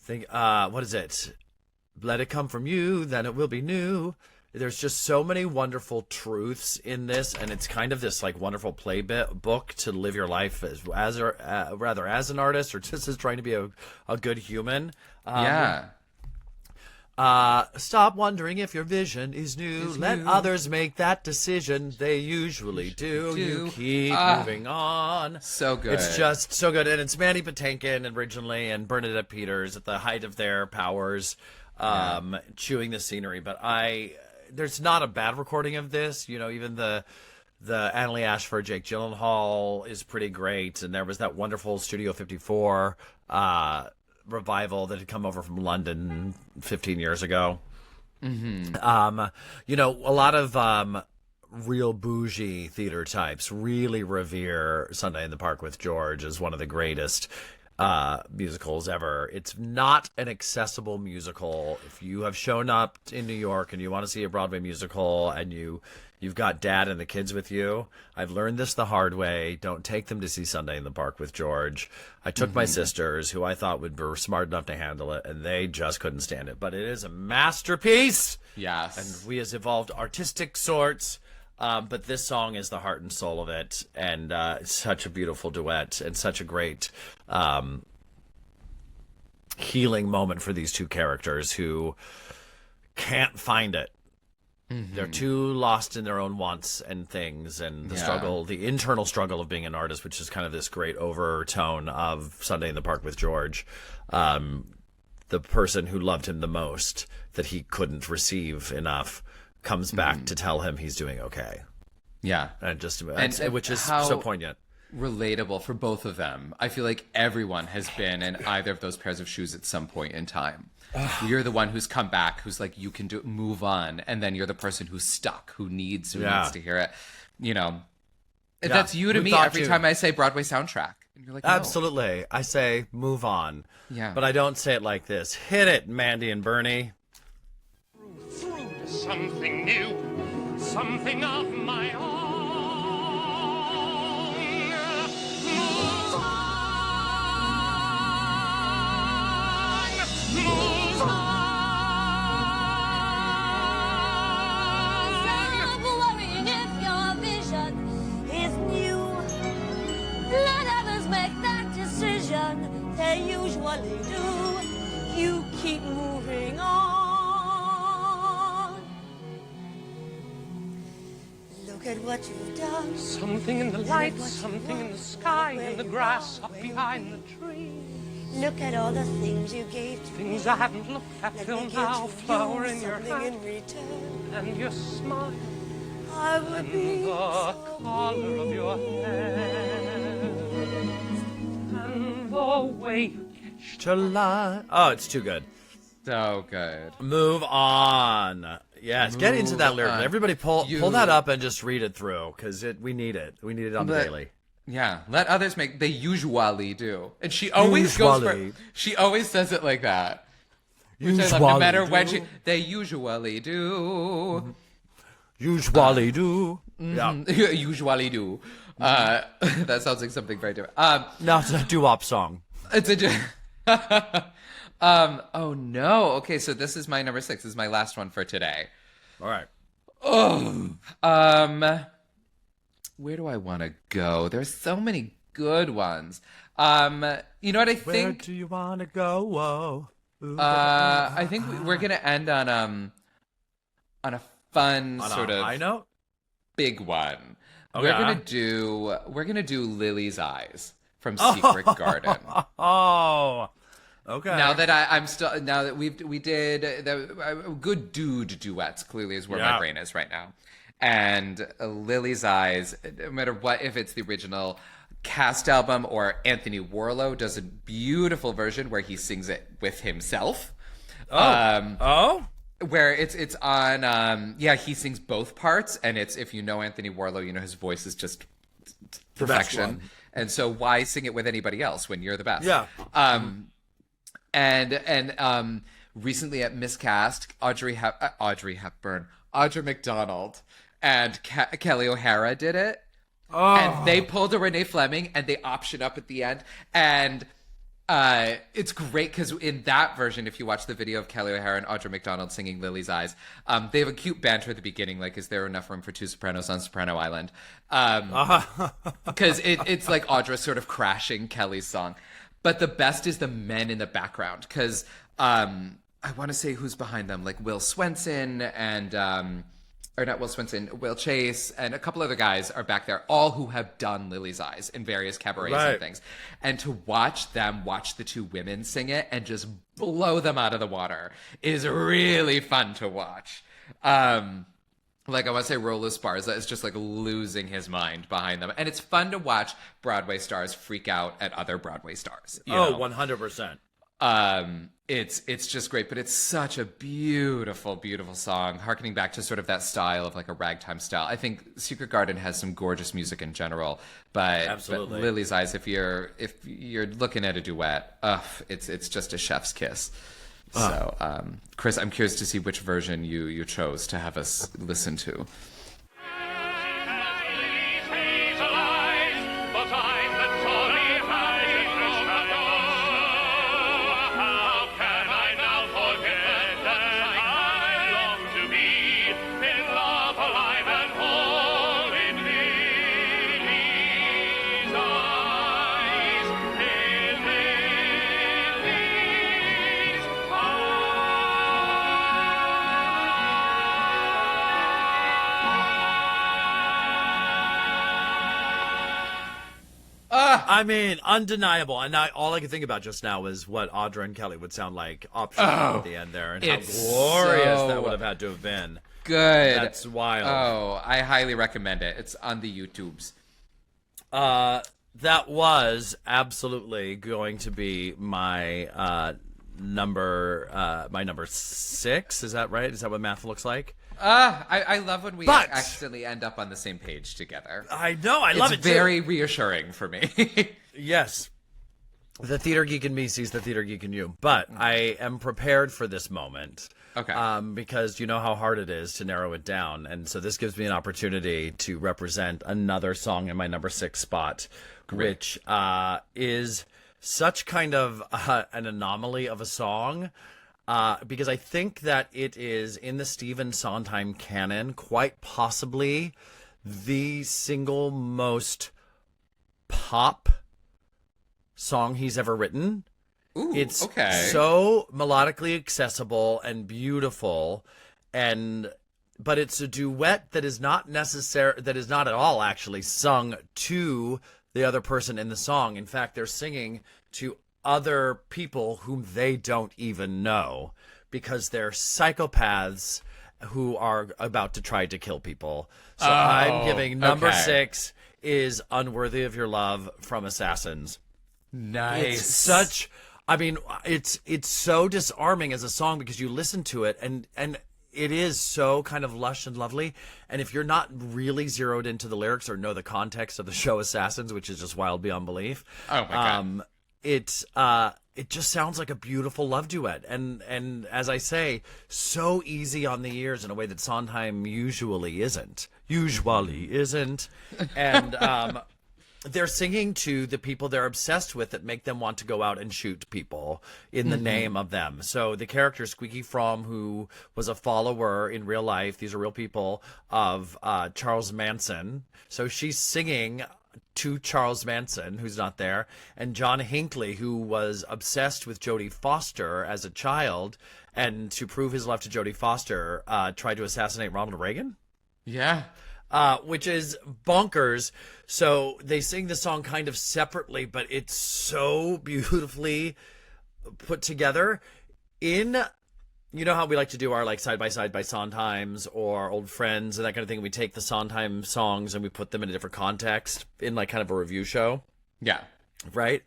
What is it? Let it come from you, then it will be new. There's just so many wonderful truths in this, and it's kind of this like wonderful book to live your life as an artist, or just as trying to be a good human. Yeah. Stop wondering if your vision is new. Let others make that decision. They usually do. You keep moving on. So good. It's just so good. And it's Mandy Patinkin originally and Bernadette Peters at the height of their powers, chewing the scenery. But there's not a bad recording of this. You know, even the Annalie Ashford, Jake Gyllenhaal is pretty great. And there was that wonderful Studio 54 revival that had come over from London 15 years ago. You know, a lot of real bougie theater types really revere Sunday in the Park with George as one of the greatest musicals ever. It's not an accessible musical. If you have shown up in New York and you want to see a Broadway musical and you've got dad and the kids with you, I've learned this the hard way. Don't take them to see Sunday in the Park with George. I took my sisters, who I thought would be smart enough to handle it, and they just couldn't stand it. But it is a masterpiece. Yes. And we has evolved artistic sorts. But this song is the heart and soul of it, and it's such a beautiful duet and such a great healing moment for these two characters who can't find it. They're too lost in their own wants and things, and the struggle, the internal struggle of being an artist, which is kind of this great overtone of Sunday in the Park with George. The person who loved him the most that he couldn't receive enough comes back to tell him he's doing okay. Yeah. And just And which is how so poignant. Relatable for both of them. I feel like everyone has been in either of those pairs of shoes at some point in time. You're the one who's come back, who's like, you can move on, and then you're the person who's stuck, who needs to hear it. You know, that's you to We me thought every you. time I say Broadway soundtrack, and you're like, no. Absolutely. I say move on. Yeah. But I don't say it like this. Hit it, Mandy and Bernie. through to something new, something of my own. Move on. Stop worrying if your vision is new. Let others make that decision. They usually do. You keep moving on. Look at what you've done. Something in the light, something in the sky, in the grass up behind the tree. Look at all the things you gave to me. Things I haven't looked at Let till me give now. to Flower you in your something hand in return. and your smile I would and be the so color of your hair and the way you catch July. Oh, it's too good. So good. Move on. Yes, get into that lyric. on. Everybody pull that up and just read it through, because we need it. We need it on the daily. Yeah, let others make. They usually do, and she always goes Usually. for. She always says it like that. Which I love, no matter when she. They usually do. Usually do. Yeah. Usually do. That sounds like something very different. Now it's a doo-wop song. It's a. Oh no. Okay, so this is my number 6. This is my last one for today. All right. Where do I want to go? There's so many good ones. You know what I Where think? do you want to go? I think we're gonna end on a fun sort of high note. big one. Oh, we're yeah? gonna do Lily's Eyes from Secret Garden. Oh. Okay. Now that we did the good dude duets clearly is where my brain is right now, and Lily's Eyes, no matter what, if it's the original cast album or Anthony Warlow does a beautiful version where he sings it with himself. Where it's on he sings both parts, and it's, if you know Anthony Warlow, you know his voice is just perfection, and so why sing it with anybody else when you're the best? Yeah. And recently at Miscast, Audrey McDonald and Kelly O'Hara did it. Oh. And they pulled a Renee Fleming and they option up at the end. And it's great because in that version, if you watch the video of Kelly O'Hara and Audrey McDonald singing Lily's Eyes, they have a cute banter at the beginning, like, is there enough room for 2 sopranos on Soprano Island? Because it's like Audra sort of crashing Kelly's song. But the best is the men in the background, because I want to say who's behind them, like Will Swenson and, or not Will Swenson, Will Chase, and a couple other guys are back there, all who have done Lily's Eyes in various cabarets and things. And to watch them watch the 2 women sing it and just blow them out of the water is really fun to watch. Like, I want to say Rollo Sparza is just like losing his mind behind them. And it's fun to watch Broadway stars freak out at other Broadway stars. You know? 100%. It's just great, but it's such a beautiful, beautiful song, harkening back to sort of that style of like a ragtime style. I think Secret Garden has some gorgeous music in general, but Lily's Eyes, if you're looking at a duet, it's just a chef's kiss. So, Chris, I'm curious to see which version you chose to have us listen to. I mean, undeniable. And all I could think about just now was what Audra and Kelly would sound like at the end there, and how glorious that would have had to have been. Good. That's wild. Oh, I highly recommend it. It's on the YouTubes. That was absolutely going to be my number 6. Is that right? Is that what math looks like? I love when we accidentally end up on the same page together. I know. I love it too. It's very reassuring for me. Yes. The theater geek in me sees the theater geek in you. But I am prepared for this moment. Okay. Because you know how hard it is to narrow it down. And so this gives me an opportunity to represent another song in my number 6 spot, which is such kind of an anomaly of a song. Because I think that it is, in the Stephen Sondheim canon, quite possibly the single most pop song he's ever written. Ooh, it's okay. so melodically accessible and beautiful, and but it's a duet that is not at all actually sung to the other person in the song. In fact, they're singing to other people whom they don't even know because they're psychopaths who are about to try to kill people. So I'm giving number 6 is Unworthy of Your Love from Assassins. Nice. It's such, I mean, it's so disarming as a song because you listen to it and it is so kind of lush and lovely. And if you're not really zeroed into the lyrics or know the context of the show Assassins, which is just wild beyond belief, oh my God. It just sounds like a beautiful love duet. And as I say, so easy on the ears in a way that Sondheim usually isn't. And they're singing to the people they're obsessed with that make them want to go out and shoot people in the name of them. So the character Squeaky Fromm, who was a follower in real life, these are real people, of Charles Manson. So she's singing to Charles Manson, who's not there, and John Hinckley, who was obsessed with Jodie Foster as a child, and to prove his love to Jodie Foster, tried to assassinate Ronald Reagan. Yeah. Which is bonkers. So they sing the song kind of separately, but it's so beautifully put together. You know how we like to do our like side by side by Sondheims or old friends and that kind of thing. We take the Sondheim songs and we put them in a different context in like kind of a review show. Yeah. Right?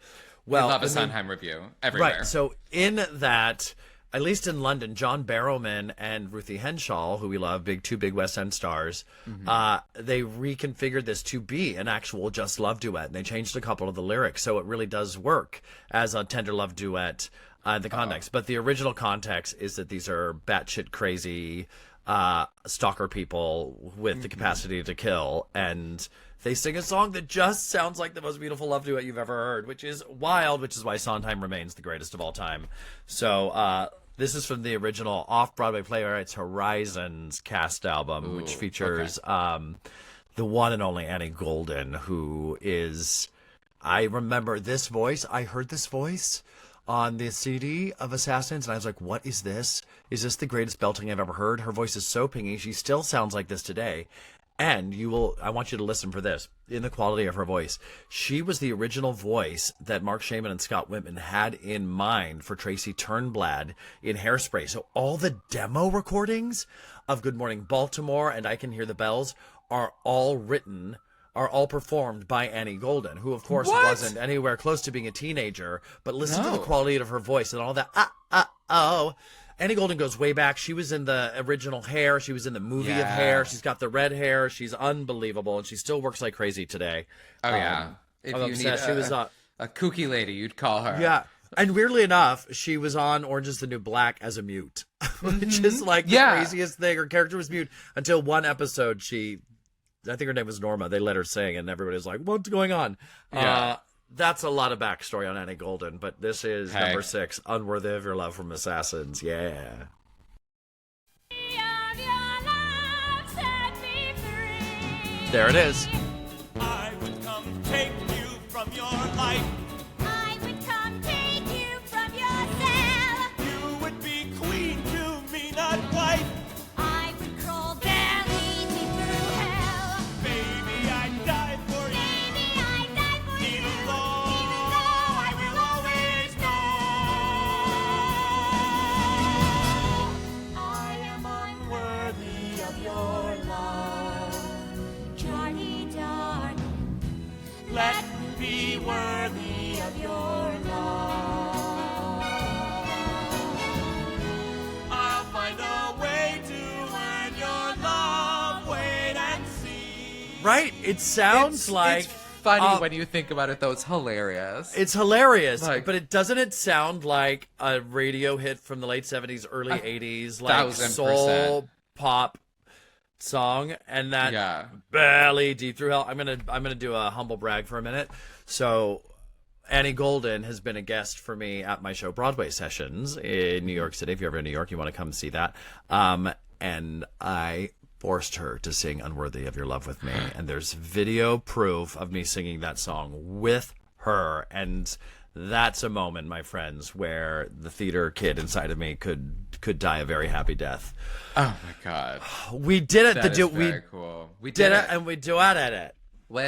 Well, we love a Sondheim review everywhere. Right. So in that, at least in London, John Barrowman and Ruthie Henshaw, who we love, two big West End stars, they reconfigured this to be an actual just love duet. And they changed a couple of the lyrics, so it really does work as a tender love duet in the context. But the original context is that these are batshit crazy stalker people with the capacity to kill, and they sing a song that just sounds like the most beautiful love duet you've ever heard, which is wild, which is why Sondheim remains the greatest of all time. So this is from the original off-Broadway Playwrights Horizons cast album, which features the one and only Annie Golden, who is, I remember this voice. I heard this voice on the CD of Assassins, and I was like, what is this? Is this the greatest belting I've ever heard? Her voice is so pingy. She still sounds like this today. And I want you to listen for this, in the quality of her voice. She was the original voice that Mark Shaman and Scott Whitman had in mind for Tracy Turnblad in Hairspray. So all the demo recordings of Good Morning Baltimore and I Can Hear the Bells are all performed by Annie Golden, who of course wasn't anywhere close to being a teenager, but listen to the quality of her voice and all that. Annie Golden goes way back. She was in the original Hair. She was in the movie of Hair. She's got the red hair. She's unbelievable, and she still works like crazy today. Oh, yeah. If you need a kooky lady, you'd call her. Yeah. And weirdly enough, she was on Orange is the New Black as a mute, which is like the craziest thing. Her character was mute until one episode I think her name was Norma. They let her sing, and everybody was like, what's going on? Yeah. That's a lot of backstory on Annie Golden, but this is number 6, Unworthy of Your Love from Assassins. Yeah. There it is. I would come take you from your life. I would come take you from your cell. You would be queen to me, not wife. I would crawl belly deep through hell. Baby, I'd die for you. Baby, I'd die for you. Even though I will always know I am unworthy of your love. Johnny darling, Let me be worthy of your love. I'll find a way to earn your love. Wait and see. Right? It sounds like... It's funny when you think about it, though. It's hilarious. It's hilarious, Like- but doesn't it sound like a radio hit from the late 70s, early 80s, like 1000%. soul pop song? And that belly deep through hell. I'm gonna do a humble brag for a minute. So Annie Golden has been a guest for me at my show Broadway Sessions in New York City. If you're ever in New York, you want to come see that. And I forced her to sing Unworthy of Your Love with me. And there's video proof of me singing that song with her. And That's a moment, my friends, where the theater kid inside of me could die a very happy death. Oh my God. We did it. That is very cool. We did it, and we duetted it. We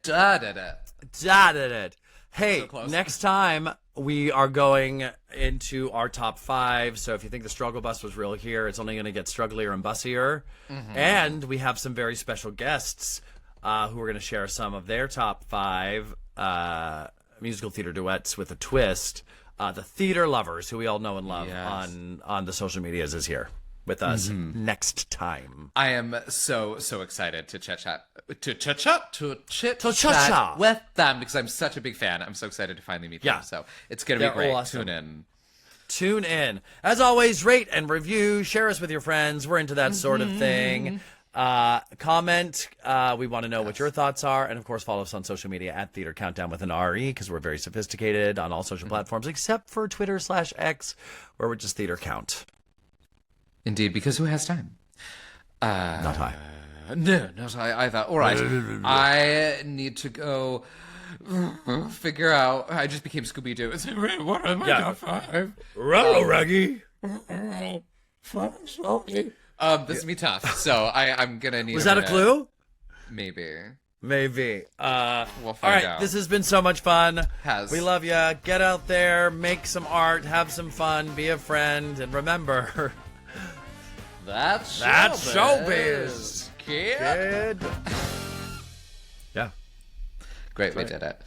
did it. Dotted it. Hey, So close. next time we are going into our top 5. So if you think the struggle bus was real here, it's only going to get strugglier and bussier. And we have some very special guests who are going to share some of their top 5 musical theater duets with a twist. The Theater Lovers, who we all know and love on the social medias, is here with us next time. I am so excited to chit chat with them because I'm such a big fan. I'm so excited to finally meet them. So it's gonna be great. Awesome. Tune in. As always, rate and review. Share us with your friends. We're into that sort of thing. Comment. We want to know what your thoughts are. And, of course, follow us on social media at Theater Countdown with an RE because we're very sophisticated on all social platforms except for Twitter/X where we're just Theater Count. Indeed, because who has time? Not I. No, not I either. All right. I need to go figure out. I just became Scooby-Doo. What are my top 5? Row, Ruggy. This is me tough, so I'm gonna need. Was that a clue? Maybe. We'll We'll all find right, out. this has been so much fun. Has. We love ya. Get out there, make some art, have some fun, be a friend, and remember, That's showbiz, kid. kid. Yeah. Great, we did it.